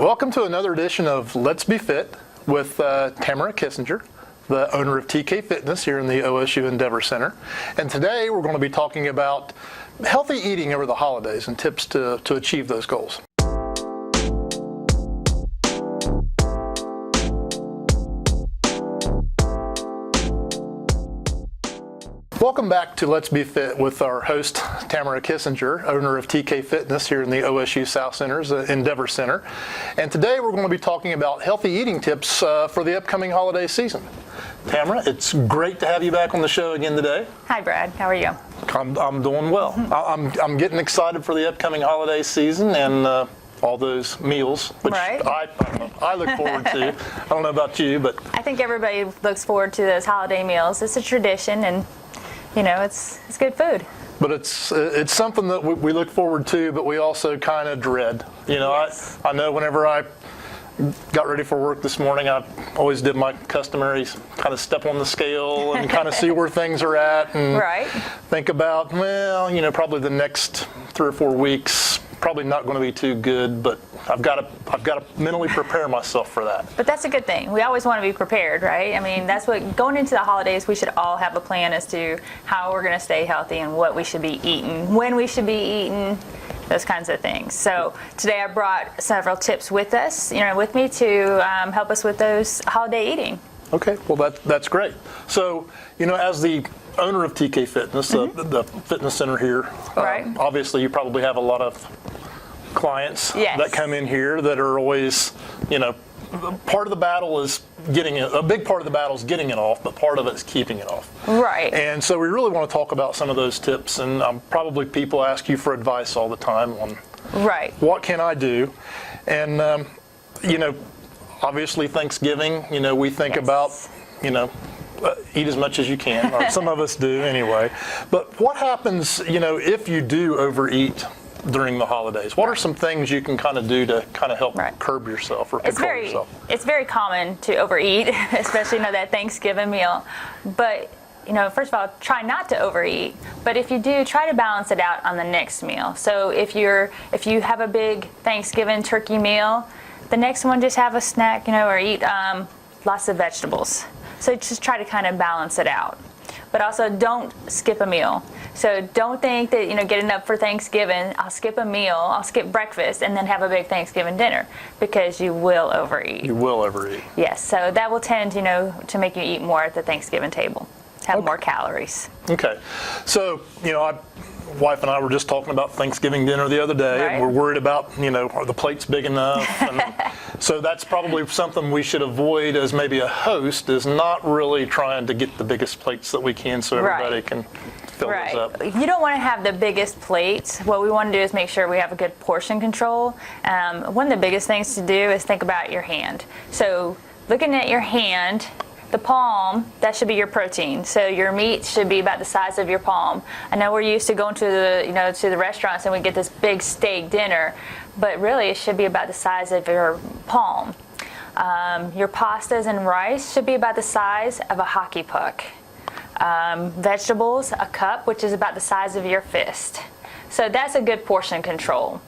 welcome to another edition of Let's Be Fit with Tamara Kissinger, the owner of TK Fitness here in the OSU Endeavor Center. And today we're going to be talking about healthy eating over the holidays and tips to achieve those goals. Welcome back to Let's Be Fit with our host, Tamara Kissinger, owner of TK Fitness here in the OSU South Center's Endeavor Center. And today we're going to be talking about healthy eating tips for the upcoming holiday season. Tamara, it's great to have you back on the show again today. Hi, Brad. How are you? I'm doing well. I'm getting excited for the upcoming holiday season and all those meals, which right. I look forward to. I don't know about you, but I think everybody looks forward to those holiday meals. It's a tradition, and you know, it's good food. But it's something that we look forward to, but we also kind of dread. You know, Yes. I know whenever I got ready for work this morning, I always did my customary kind of step on the scale and kind of see where things are at and Right. think about, well, you know, probably the next 3 or 4 weeks probably not going to be too good, but I've got to mentally prepare myself for that. But that's a good thing. We always want to be prepared, right? I mean, that's what, going into the holidays, we should all have a plan as to how we're going to stay healthy and what we should be eating, when we should be eating, those kinds of things. So today I brought several tips with me to help us with those holiday eating. Okay, well that's great. So, you know, as the owner of TK Fitness, the fitness center here, Right. Obviously you probably have a lot of clients Yes. that come in here that are always, you know, part of the battle is a big part of the battle is getting it off, but part of it is keeping it off. Right. And so we really want to talk about some of those tips, and probably people ask you for advice all the time on Right. what can I do? And, you know, obviously Thanksgiving, you know, we think Yes. about, you know, eat as much as you can, or some of us do anyway. But what happens, you know, if you do overeat during the holidays? What are some things you can kind of do to kind of help Right. curb yourself or control yourself? It's very common to overeat, especially, you know, that Thanksgiving meal. But, you know, first of all, try not to overeat. But if you do, try to balance it out on the next meal. So if you have a big Thanksgiving turkey meal, the next one just have a snack, you know, or eat lots of vegetables. So just try to kind of balance it out. But also don't skip a meal. So don't think that, you know, getting up for Thanksgiving, I'll skip a meal, I'll skip breakfast and then have a big Thanksgiving dinner, because you will overeat. You will overeat. Yes, so that will tend, you know, to make you eat more at the Thanksgiving table, have more calories. Okay. So, you know, wife and I were just talking about Thanksgiving dinner the other day, Right. and we're worried about, you know, are the plates big enough? And so that's probably something we should avoid as maybe a host, is not really trying to get the biggest plates that we can so everybody Right. can fill those up. You don't want to have the biggest plates. What we want to do is make sure we have a good portion control. One of the biggest things to do is think about your hand. So looking at your hand, the palm, that should be your protein. So your meat should be about the size of your palm. I know we're used to going to the restaurants and we get this big steak dinner, but really it should be about the size of your palm. Your pastas and rice should be about the size of a hockey puck. Vegetables, a cup, which is about the size of your fist. So that's a good portion control.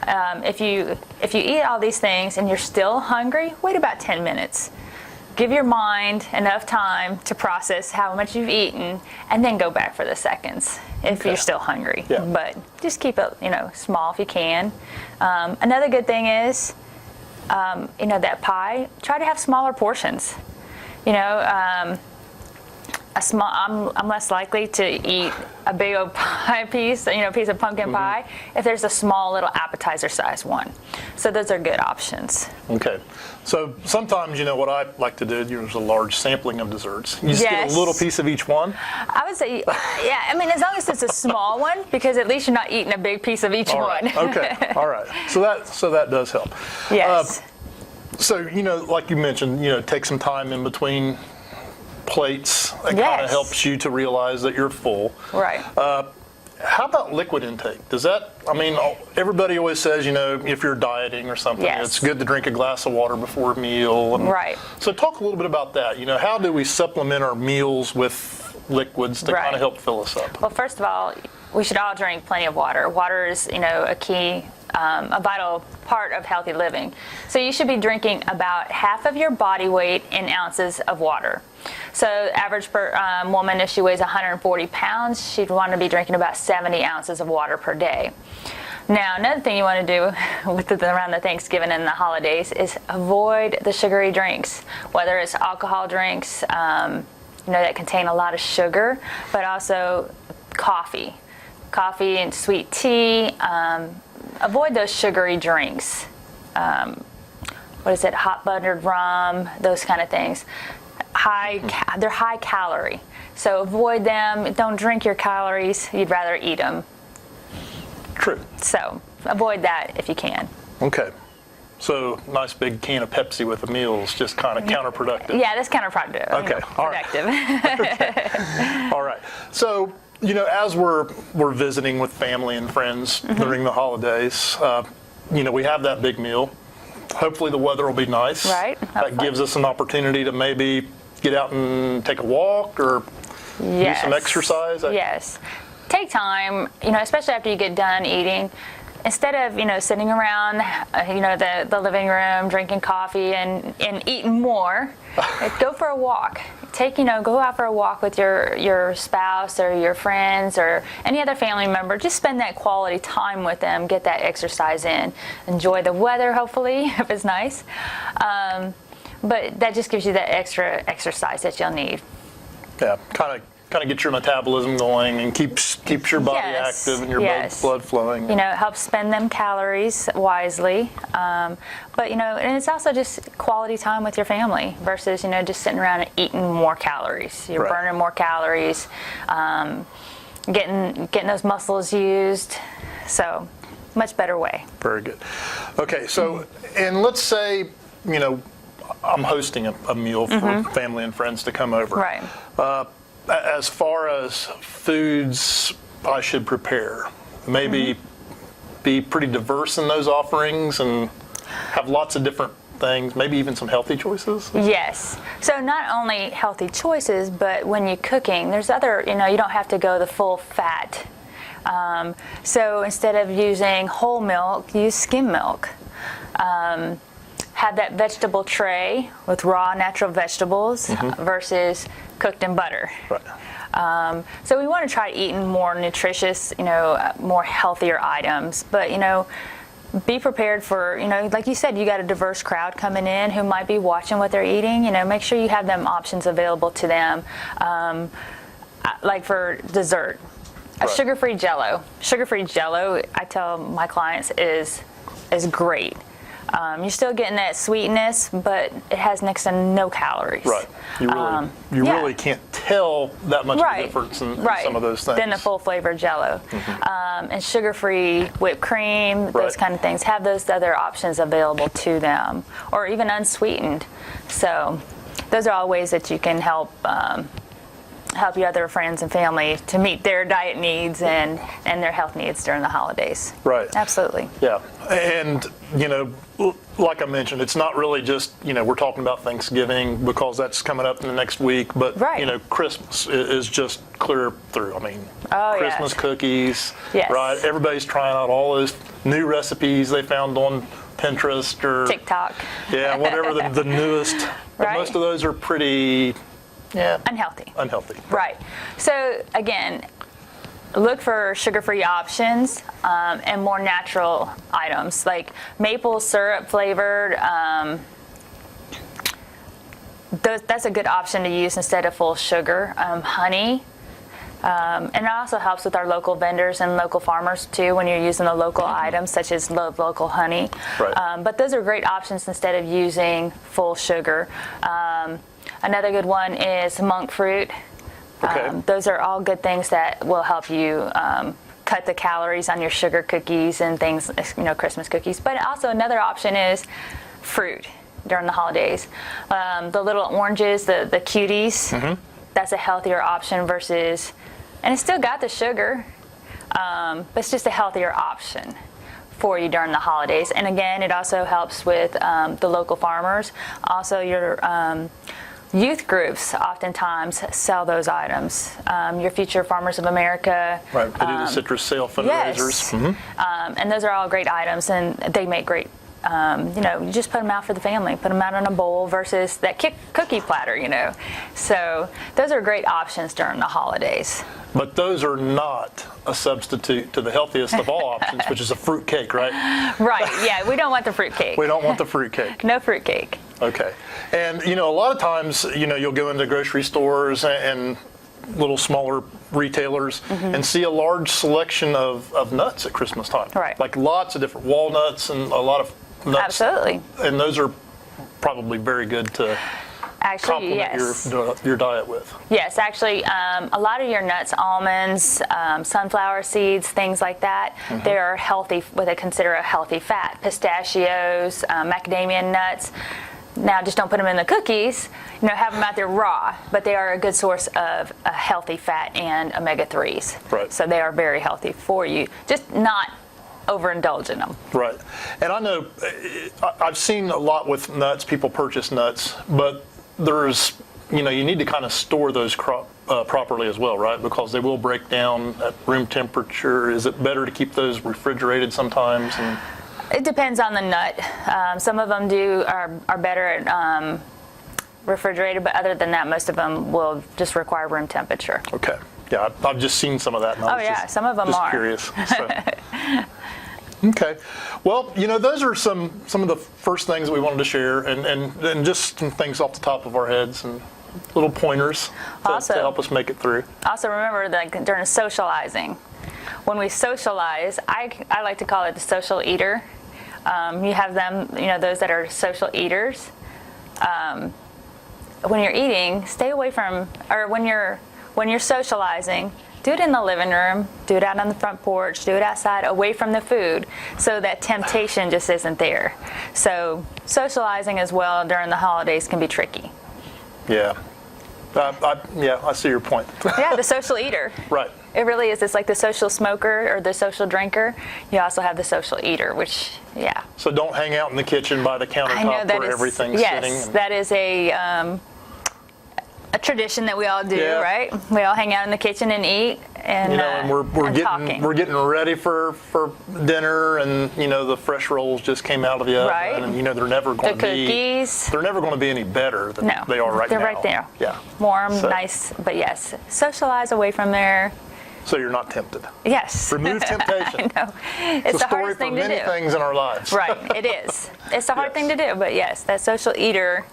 If you eat all these things and you're still hungry, wait about 10 minutes. Give your mind enough time to process how much you've eaten, and then go back for the seconds if you're still hungry. Yeah. But just keep it, you know, small if you can. Another good thing is, you know, that pie, try to have smaller portions. You know, I'm less likely to eat a big old pie piece, you know, piece of pumpkin pie, if there's a small little appetizer size one. So those are good options. Okay. So sometimes, you know, what I like to do, there's a large sampling of desserts. You just get Yes. a little piece of each one. I would say, yeah, I mean, as long as it's a small one, because at least you're not eating a big piece of each All right. one. Okay. All right. So that does help. Yes. So, you know, like you mentioned, you know, take some time in between plates. It kind Yes. of helps you to realize that you're full. Right. How about liquid intake? Does that, I mean, everybody always says, you know, if you're dieting or something, Yes. it's good to drink a glass of water before a meal. And Right. So talk a little bit about that. You know, how do we supplement our meals with liquids to Right. kind of help fill us up? Well, first of all, we should all drink plenty of water. Water is, a key, a vital part of healthy living. So you should be drinking about half of your body weight in ounces of water. So average woman, if she weighs 140 pounds, she'd want to be drinking about 70 ounces of water per day. Now, another thing you want to do around the Thanksgiving and the holidays is avoid the sugary drinks, whether it's alcohol drinks, that contain a lot of sugar, but also coffee and sweet tea. Avoid those sugary drinks. Hot buttered rum, those kind of things. They're high calorie, so avoid them. Don't drink your calories. You'd rather eat them. True. So avoid that if you can. Okay. So nice big can of Pepsi with a meal is just kind of counterproductive. Yeah, that's counterproductive. Okay. All right. Productive. Okay. All right. So, as we're visiting with family and friends during the holidays, we have that big meal. Hopefully the weather will be nice. Right. That gives us an opportunity to maybe get out and take a walk or do some exercise. Yes. Take time, especially after you get done eating. Instead of, sitting around, the living room, drinking coffee and eating more, go for a walk. Go out for a walk with your spouse or your friends or any other family member. Just spend that quality time with them. Get that exercise in. Enjoy the weather, hopefully, if it's nice. But that just gives you that extra exercise that you'll need. Yeah, kind of get your metabolism going and keeps your body active and your blood flowing. It helps spend them calories wisely. But and it's also just quality time with your family versus just sitting around and eating more calories. You're burning more calories, getting those muscles used. So much better way. Very good. Okay, so and let's say I'm hosting a meal for family and friends to come over. Right. As far as foods I should prepare, maybe be pretty diverse in those offerings and have lots of different things, maybe even some healthy choices? Yes. So not only healthy choices, but when you're cooking, there's other, you don't have to go the full fat. So instead of using whole milk, use skim milk. Have that vegetable tray with raw natural vegetables versus cooked in butter. Right. So we want to try eating more nutritious, more healthier items. But, be prepared for, like you said, you got a diverse crowd coming in who might be watching what they're eating. Make sure you have them options available to them. Like for dessert, a sugar-free Jell-O. Sugar-free Jell-O, I tell my clients, is great. You're still getting that sweetness, but it has next to no calories. Right. You really can't tell that much of a difference in some of those things. Than the full flavor Jell-O. And sugar-free whipped cream, those kind of things. Have those other options available to them, or even unsweetened. So those are all ways that you can help your other friends and family to meet their diet needs and their health needs during the holidays. Right. Absolutely. Yeah. And, like I mentioned, it's not really just, we're talking about Thanksgiving because that's coming up in the next week, but, Christmas is just clear through. I mean, Christmas cookies, right? Everybody's trying out all those new recipes they found on Pinterest or TikTok. Yeah, whatever the newest. But most of those are pretty... Yeah. Unhealthy. Right. So again, look for sugar-free options and more natural items like maple syrup flavored. That's a good option to use instead of full sugar. Honey. And it also helps with our local vendors and local farmers too when you're using the local items such as local honey. Right. But those are great options instead of using full sugar. Another good one is monk fruit. Okay. Those are all good things that will help you cut the calories on your sugar cookies and things, Christmas cookies. But also another option is fruit during the holidays. The little oranges, the cuties, that's a healthier option versus, and it's still got the sugar, but it's just a healthier option for you during the holidays. And again, it also helps with the local farmers. Also, your Youth groups oftentimes sell those items. Your Future Farmers of America. Right, they do the citrus sale fundraisers. Yes. And those are all great items, and they make great, you just put them out for the family, put them out in a bowl versus that cookie platter, So those are great options during the holidays. But those are not a substitute to the healthiest of all options, which is a fruit cake, right? Right, yeah, we don't want the fruit cake. We don't want the fruit cake. No fruit cake. Okay. And, a lot of times, you'll go into grocery stores and little smaller retailers and see a large selection of nuts at Christmas time. Right. Like lots of different walnuts and a lot of nuts. Absolutely. And those are probably very good to Actually, complement your diet with. Yes, actually, a lot of your nuts, almonds, sunflower seeds, things like that, they are healthy, what they consider a healthy fat. Pistachios, macadamia nuts. Now, just don't put them in the cookies. Have them out there raw, but they are a good source of a healthy fat and omega-3s. Right. So they are very healthy for you. Just not overindulge in them. Right. And I know I've seen a lot with nuts. People purchase nuts, but there's, you need to kind of store those properly as well, right? Because they will break down at room temperature. Is it better to keep those refrigerated sometimes? And it depends on the nut. Some of them are better at refrigerated, but other than that, most of them will just require room temperature. Okay. Yeah, I've just seen some of that. And I was some of them just are. Curious. So. Okay. Well, those are some of the first things we wanted to share, and just some things off the top of our heads and little pointers to help us make it through. Also, remember that during socializing, when we socialize, I like to call it the social eater. You have them, those that are social eaters. When you're eating, stay away from, or when you're socializing, do it in the living room, do it out on the front porch, do it outside, away from the food, so that temptation just isn't there. So socializing as well during the holidays can be tricky. Yeah. I see your point. Yeah, the social eater. Right. It really is. It's like the social smoker or the social drinker. You also have the social eater, which, yeah. So don't hang out in the kitchen by the countertop where everything's sitting. Yes, that is a tradition that we all do, right? We all hang out in the kitchen and eat, and we're getting ready for dinner, and the fresh rolls just came out of the oven, right? And they're never going to be cookies. They're never going to be any better than they are right now. They're right there. Yeah, warm, nice, but yes, socialize away from there. So you're not tempted. Yes. Remove temptation. I know. It's the hardest thing to do. It's a story for many things in our lives. Right, it is. It's a hard thing to do, but yes, that social eater,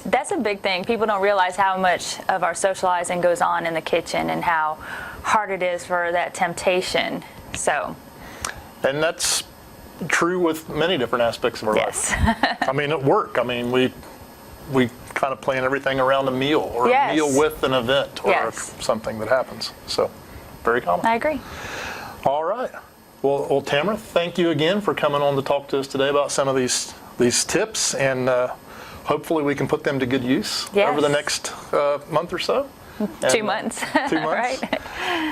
that's a big thing. People don't realize how much of our socializing goes on in the kitchen and how hard it is for that temptation. So. And that's true with many different aspects of our life. I mean, at work, we kind of plan everything around a meal or a meal with an event or something that happens. So. Very common. I agree. All right. Well, Tamara, thank you again for coming on to talk to us today about some of these tips, and hopefully we can put them to good use over the next month or so. 2 months. 2 months. Right.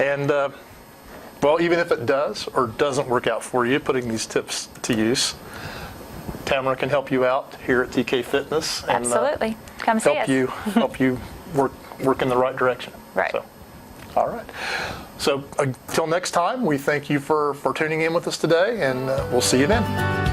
And even if it does or doesn't work out for you, putting these tips to use, Tamara can help you out here at TK Fitness. And, absolutely. Come see us. Help you work in the right direction. Right. So, all right. So until next time, we thank you for tuning in with us today, and we'll see you then.